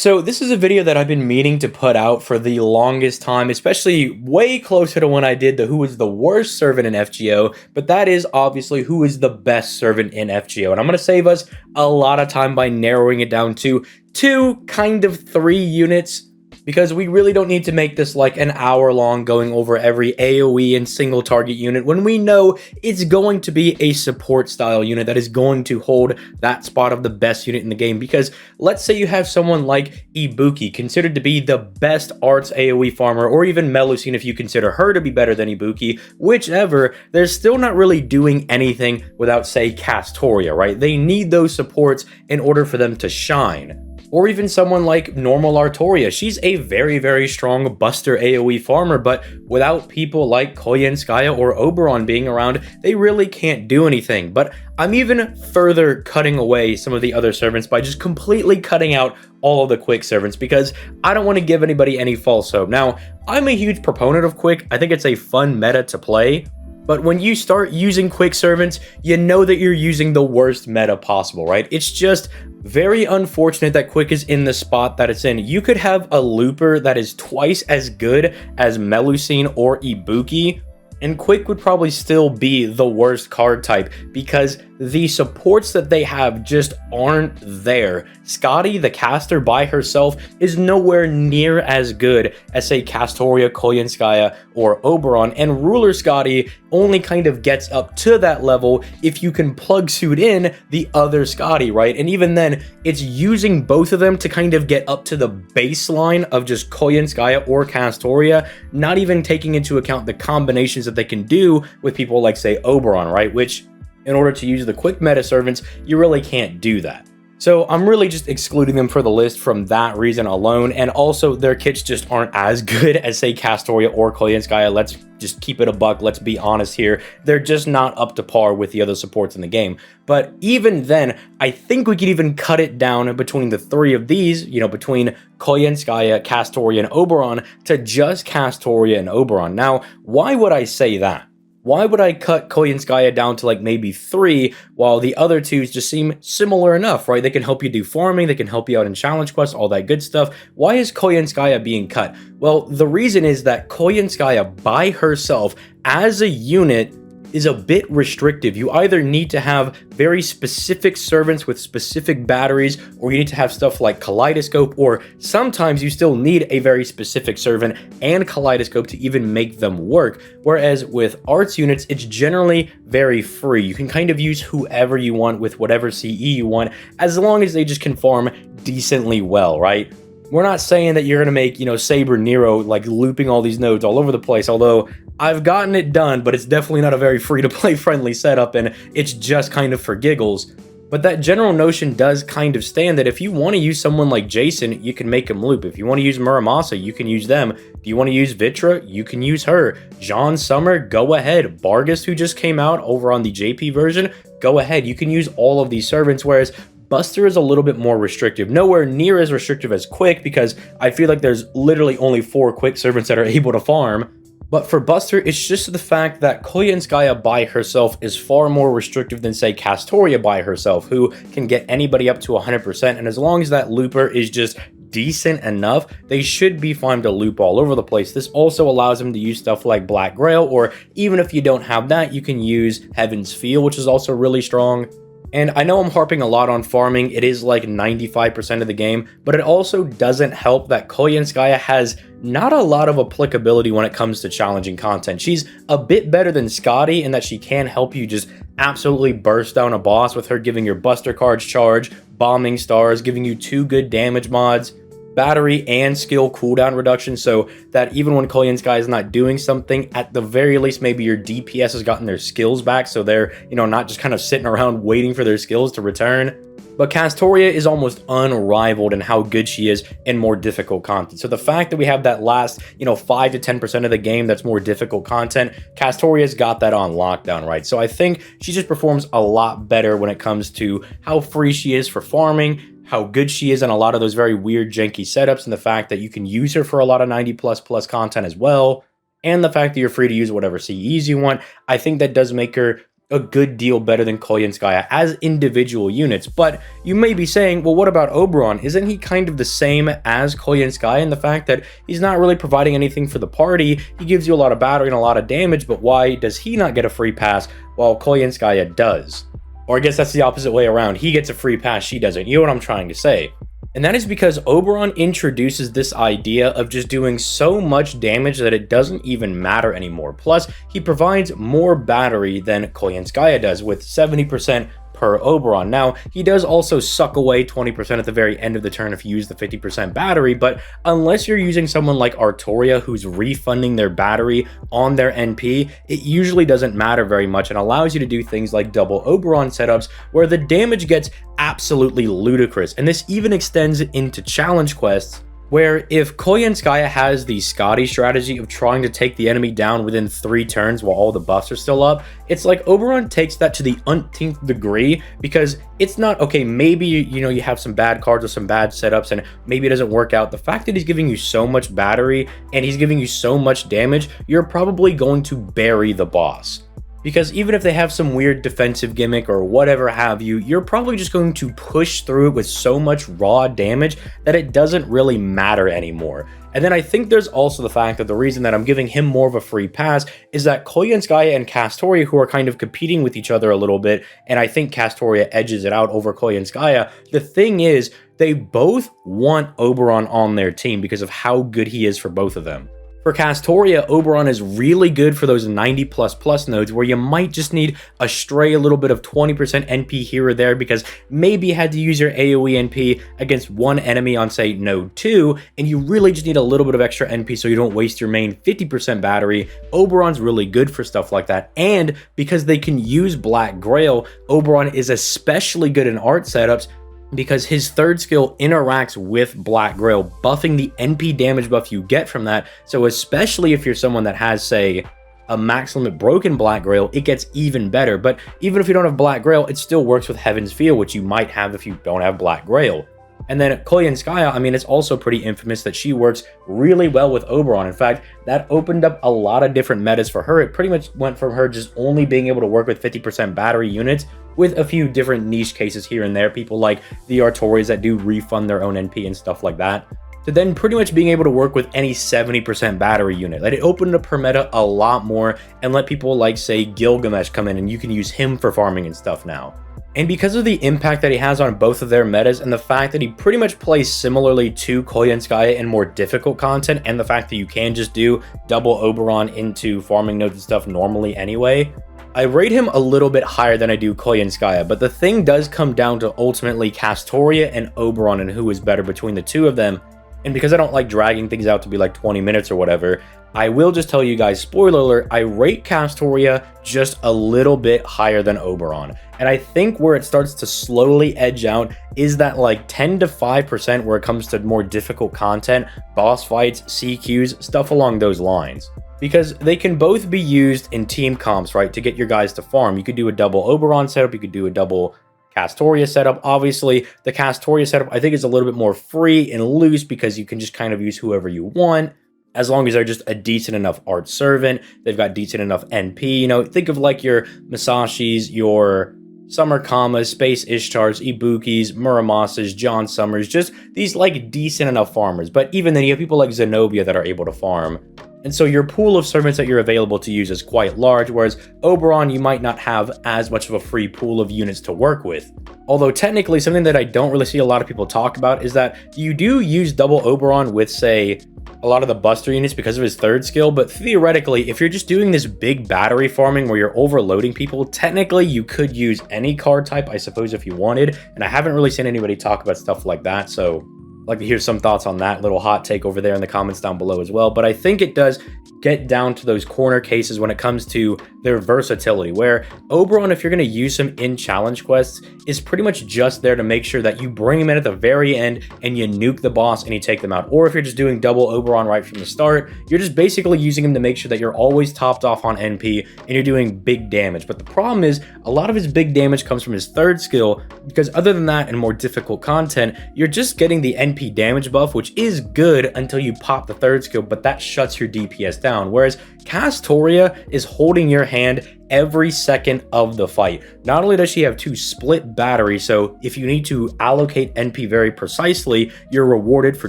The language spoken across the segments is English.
So this is a video that I've been meaning to put out for the longest time, especially way closer to when I did the who is the worst servant in FGO, but that is obviously who is the best servant in FGO. And I'm going to save us a lot of time by narrowing it down to three units, because we really don't need to make this like an hour long going over every AoE and single target unit when we know it's going to be a support style unit that is going to hold that spot of the best unit in the game. Because let's say you have someone like Ibuki, considered to be the best arts AoE farmer, or even Melusine if you consider her to be better than Ibuki, whichever, they're still not really doing anything without, say, Castoria, right? They need those supports in order for them to shine. Or even someone like normal Artoria. She's a very, very strong buster AoE farmer, but without people like Koyenskaya or Oberon being around, they really can't do anything. But I'm even further cutting away some of the other servants by just completely cutting out all of the quick servants, because I don't want to give anybody any false hope. Now, I'm a huge proponent of quick. I think it's a fun meta to play. But when you start using quick servants, you know that you're using the worst meta possible, right? It's just very unfortunate that quick is in the spot that it's in. You could have a looper that is twice as good as Melusine or Ibuki, and quick would probably still be the worst card type because the supports that they have just aren't there. Scotty, the caster by herself, is nowhere near as good as, say, Castoria, Koyenskaya, or Oberon, and Ruler Scotty only kind of gets up to that level if you can plug suit in the other Scotty, right? And even then, it's using both of them to kind of get up to the baseline of just Koyenskaya or Castoria, not even taking into account the combinations that they can do with people like, say, Oberon, right? Which, in order to use the quick meta servants, you really can't do that. So I'm really just excluding them for the list from that reason alone, and also their kits just aren't as good as, say, Castoria or Koyenskaya. Let's just keep it a buck, let's be honest here. They're just not up to par with the other supports in the game. But even then, I think we could even cut it down between the three of these, you know, between Koyenskaya, Castoria, and Oberon, to just Castoria and Oberon. Now, why would I say that? Why would I cut Koyenskaya down to like maybe 3 while the other two just seem similar enough, right? They can help you do farming, they can help you out in challenge quests, all that good stuff. Why is Koyenskaya being cut? Well, the reason is that Koyenskaya by herself as a unit is a bit restrictive. You either need to have very specific servants with specific batteries, or you need to have stuff like Kaleidoscope, or sometimes you still need a very specific servant and Kaleidoscope to even make them work. Whereas with arts units, it's generally very free. You can kind of use whoever you want with whatever CE you want, as long as they just can farm decently well, right? We're not saying that you're going to make, you know, Saber Nero like looping all these nodes all over the place, although I've gotten it done, but it's definitely not a very free-to-play friendly setup, and it's just kind of for giggles. But that general notion does kind of stand that if you want to use someone like Jason, you can make him loop. If you want to use Muramasa, you can use them. Do you want to use Vitra? You can use her. John Summer, go ahead. Bargus, who just came out over on the JP version, go ahead. You can use all of these servants, whereas Buster is a little bit more restrictive. Nowhere near as restrictive as Quick, because I feel like there's literally only 4 Quick servants that are able to farm. But for Buster, it's just the fact that Koyenskaya by herself is far more restrictive than, say, Castoria by herself, who can get anybody up to 100%, and as long as that looper is just decent enough, they should be fine to loop all over the place. This also allows them to use stuff like Black Grail, or even if you don't have that, you can use Heaven's Feel, which is also really strong. And I know I'm harping a lot on farming, it is like 95% of the game, but it also doesn't help that Koyenskaya has not a lot of applicability when it comes to challenging content. She's a bit better than Scotty in that she can help you just absolutely burst down a boss with her giving your Buster cards charge, bombing stars, giving you 2 good damage mods, battery and skill cooldown reduction, so that even when Koyenskaya is not doing something, at the very least maybe your DPS has gotten their skills back, so they're, you know, not just kind of sitting around waiting for their skills to return. But Castoria is almost unrivaled in how good she is in more difficult content. So the fact that we have that last, you know, 5 to 10% of the game that's more difficult content, Castoria's got that on lockdown, right? So I think she just performs a lot better when it comes to how free she is for farming, how good she is in a lot of those very weird janky setups, and the fact that you can use her for a lot of 90++ content as well, and the fact that you're free to use whatever CEs you want. I think that does make her a good deal better than Koyenskaya as individual units. But you may be saying, well, what about Oberon? Isn't he kind of the same as Koyenskaya in the fact that he's not really providing anything for the party? He gives you a lot of battery and a lot of damage, but why does he not get a free pass while Koyenskaya does? Or I guess that's the opposite way around. He gets a free pass, she doesn't. You know what I'm trying to say? And that is because Oberon introduces this idea of just doing so much damage that it doesn't even matter anymore. Plus, he provides more battery than Koyenskaya does with 70% per Oberon. Now, he does also suck away 20% at the very end of the turn if you use the 50% battery, but unless you're using someone like Artoria who's refunding their battery on their NP, it usually doesn't matter very much and allows you to do things like double Oberon setups where the damage gets absolutely ludicrous. And this even extends into challenge quests, where if Koyenskaya has the Scotty strategy of trying to take the enemy down within 3 turns while all the buffs are still up, it's like Oberon takes that to the umpteenth degree, because it's not, okay, maybe, you know, you have some bad cards or some bad setups and maybe it doesn't work out. The fact that he's giving you so much battery and he's giving you so much damage, you're probably going to bury the boss. Because even if they have some weird defensive gimmick or whatever have you, you're probably just going to push through it with so much raw damage that it doesn't really matter anymore. And then I think there's also the fact that the reason that I'm giving him more of a free pass is that Koyenskaya and Castoria, who are kind of competing with each other a little bit, and I think Castoria edges it out over Koyenskaya, the thing is, they both want Oberon on their team because of how good he is for both of them. For Castoria, Oberon is really good for those 90++ nodes where you might just need a stray little bit of 20% NP here or there because maybe you had to use your AoE NP against one enemy on, say, node 2, and you really just need a little bit of extra NP so you don't waste your main 50% battery. Oberon's really good for stuff like that, and because they can use Black Grail, Oberon is especially good in art setups because his third skill interacts with Black Grail, buffing the NP damage buff you get from that. So especially if you're someone that has, say, a max limit broken Black Grail, it gets even better. But even if you don't have Black Grail, it still works with Heaven's Feel, which you might have if you don't have Black Grail. And then Koyenskaya, I mean, it's also pretty infamous that she works really well with Oberon. In fact, that opened up a lot of different metas for her. It pretty much went from her just only being able to work with 50% battery units with a few different niche cases here and there, people like the Artorias that do refund their own NP and stuff like that, to then pretty much being able to work with any 70% battery unit. Like, it opened up her meta a lot more and let people like, say, Gilgamesh come in and you can use him for farming and stuff now. And because of the impact that he has on both of their metas and the fact that he pretty much plays similarly to Koyenskaya in more difficult content, and the fact that you can just do double Oberon into farming nodes and stuff normally anyway, I rate him a little bit higher than I do Koyenskaya. But the thing does come down to ultimately Castoria and Oberon and who is better between the two of them. And because I don't like dragging things out to be like 20 minutes or whatever, I will just tell you guys, spoiler alert, I rate Castoria just a little bit higher than Oberon. And I think where it starts to slowly edge out is that like 10 to 5% where it comes to more difficult content, boss fights, CQs, stuff along those lines. Because they can both be used in team comps, right, to get your guys to farm. You could do a double Oberon setup, you could do a double Castoria setup. Obviously, the Castoria setup I think is a little bit more free and loose because you can just kind of use whoever you want, as long as they're just a decent enough art servant, they've got decent enough NP. You know, think of like your Masashis, your Summer Kamas, Space Ishtars, Ibukis, Muramasas, John Summers, just these like decent enough farmers. But even then, you have people like Zenobia that are able to farm. And so your pool of servants that you're available to use is quite large, whereas Oberon, you might not have as much of a free pool of units to work with. Although technically, something that I don't really see a lot of people talk about is that you do use double Oberon with, say, a lot of the Buster units because of his third skill, but theoretically, if you're just doing this big battery farming where you're overloading people, technically you could use any card type, I suppose, if you wanted, and I haven't really seen anybody talk about stuff like that, so I'd like to hear some thoughts on that little hot take over there in the comments down below as well. But I think it does get down to those corner cases when it comes to their versatility, where Oberon, if you're going to use him in challenge quests, is pretty much just there to make sure that you bring him in at the very end and you nuke the boss and you take them out. Or if you're just doing double Oberon right from the start, you're just basically using him to make sure that you're always topped off on NP and you're doing big damage. But the problem is, a lot of his big damage comes from his third skill, because other than that and more difficult content, you're just getting the NP damage buff, which is good until you pop the third skill, but that shuts your DPS down. Whereas Castoria is holding your hand every second of the fight. Not only does she have 2 split batteries, so if you need to allocate NP very precisely, you're rewarded for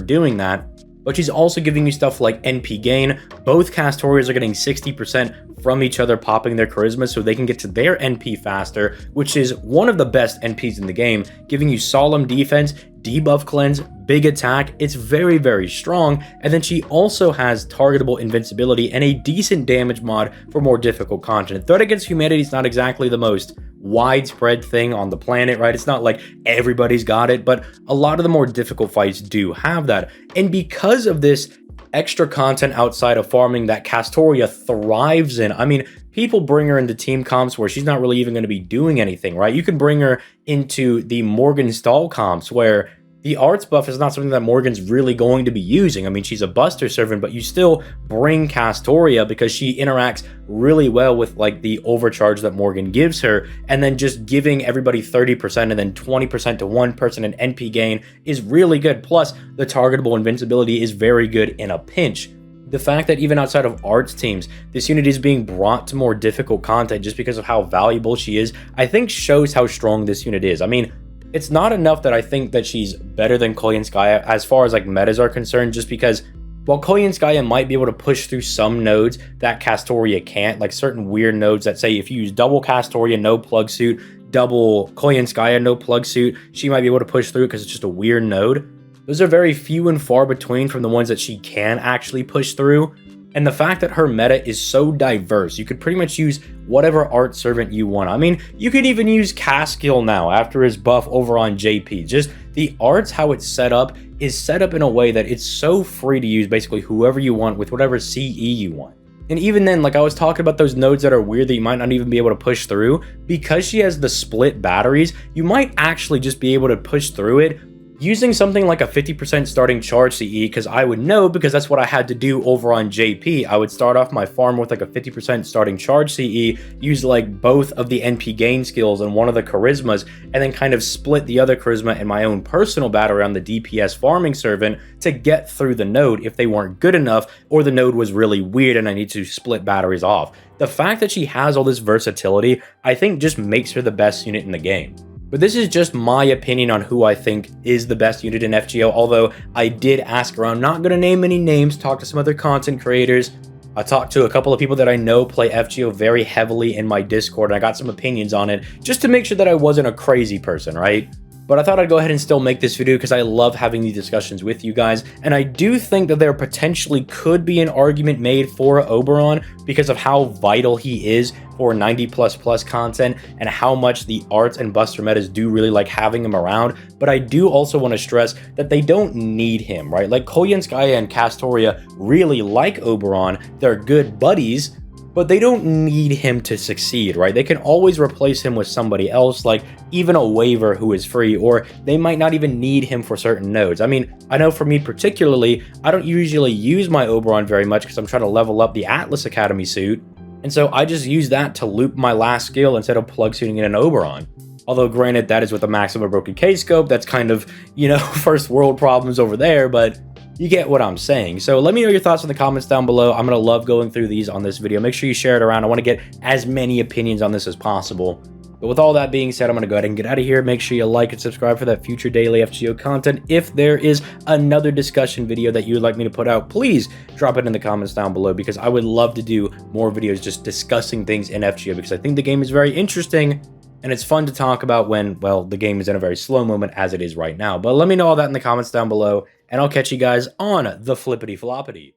doing that, but she's also giving you stuff like NP gain. Both Castorias are getting 60% from each other popping their charisma so they can get to their NP faster, which is one of the best NPs in the game, giving you solemn defense, debuff cleanse, big attack. It's very, very strong. And then she also has targetable invincibility and a decent damage mod for more difficult content. Threat Against Humanity is not exactly the most widespread thing on the planet, right? It's not like everybody's got it, but a lot of the more difficult fights do have that. And because of this extra content outside of farming that Castoria thrives in, I mean, people bring her into team comps where she's not really even going to be doing anything, right? You can bring her into the Morgan stall comps where the arts buff is not something that Morgan's really going to be using. I mean, she's a buster servant, but you still bring Castoria because she interacts really well with like the overcharge that Morgan gives her, and then just giving everybody 30% and then 20% to one person in NP gain is really good. Plus, the targetable invincibility is very good in a pinch. The fact that even outside of arts teams, this unit is being brought to more difficult content just because of how valuable she is, I think shows how strong this unit is. I mean, it's not enough that I think that she's better than Koyanskaya as far as like metas are concerned, just because while Koyanskaya might be able to push through some nodes that Castoria can't, like certain weird nodes that say if you use double Castoria, no plug suit, double Koyanskaya, no plug suit, she might be able to push through because it's just a weird node. Those are very few and far between from the ones that she can actually push through. And the fact that her meta is so diverse, you could pretty much use whatever art servant you want. I mean, you could even use Caskill now after his buff over on JP. Just the arts, how it's set up, is set up in a way that it's so free to use basically whoever you want with whatever CE you want. And even then, like I was talking about those nodes that are weird that you might not even be able to push through, because she has the split batteries, you might actually just be able to push through it using something like a 50% starting charge CE, because I would know, because that's what I had to do over on JP. I would start off my farm with like a 50% starting charge CE, use like both of the NP gain skills and one of the charismas, and then kind of split the other charisma in my own personal battery on the DPS farming servant to get through the node if they weren't good enough, or the node was really weird and I need to split batteries off. The fact that she has all this versatility, I think just makes her the best unit in the game. But this is just my opinion on who I think is the best unit in FGO, although I did ask around. Not going to name any names, talk to some other content creators. I talked to a couple of people that I know play FGO very heavily in my Discord, and I got some opinions on it, just to make sure that I wasn't a crazy person, right? But I thought I'd go ahead and still make this video because I love having these discussions with you guys, and I do think that there potentially could be an argument made for Oberon because of how vital he is for 90++ content and how much the arts and buster metas do really like having him around. But I do also want to stress that they don't need him, right? Like Koyanskaya and Castoria really like Oberon, they're good buddies, but they don't need him to succeed, right? They can always replace him with somebody else, like even a waiver who is free, or they might not even need him for certain nodes. I mean, I know for me particularly, I don't usually use my Oberon very much because I'm trying to level up the Atlas Academy suit, and so I just use that to loop my last skill instead of plug suiting in an Oberon. Although granted, that is with a maximum broken K-scope, that's kind of, you know, first world problems over there, but you get what I'm saying. So let me know your thoughts in the comments down below. I'm going to love going through these on this video. Make sure you share it around. I want to get as many opinions on this as possible. But with all that being said, I'm going to go ahead and get out of here. Make sure you like and subscribe for that future daily FGO content. If there is another discussion video that you would like me to put out, please drop it in the comments down below, because I would love to do more videos just discussing things in FGO, because I think the game is very interesting and it's fun to talk about when, well, the game is in a very slow moment as it is right now. But let me know all that in the comments down below, and I'll catch you guys on the flippity floppity.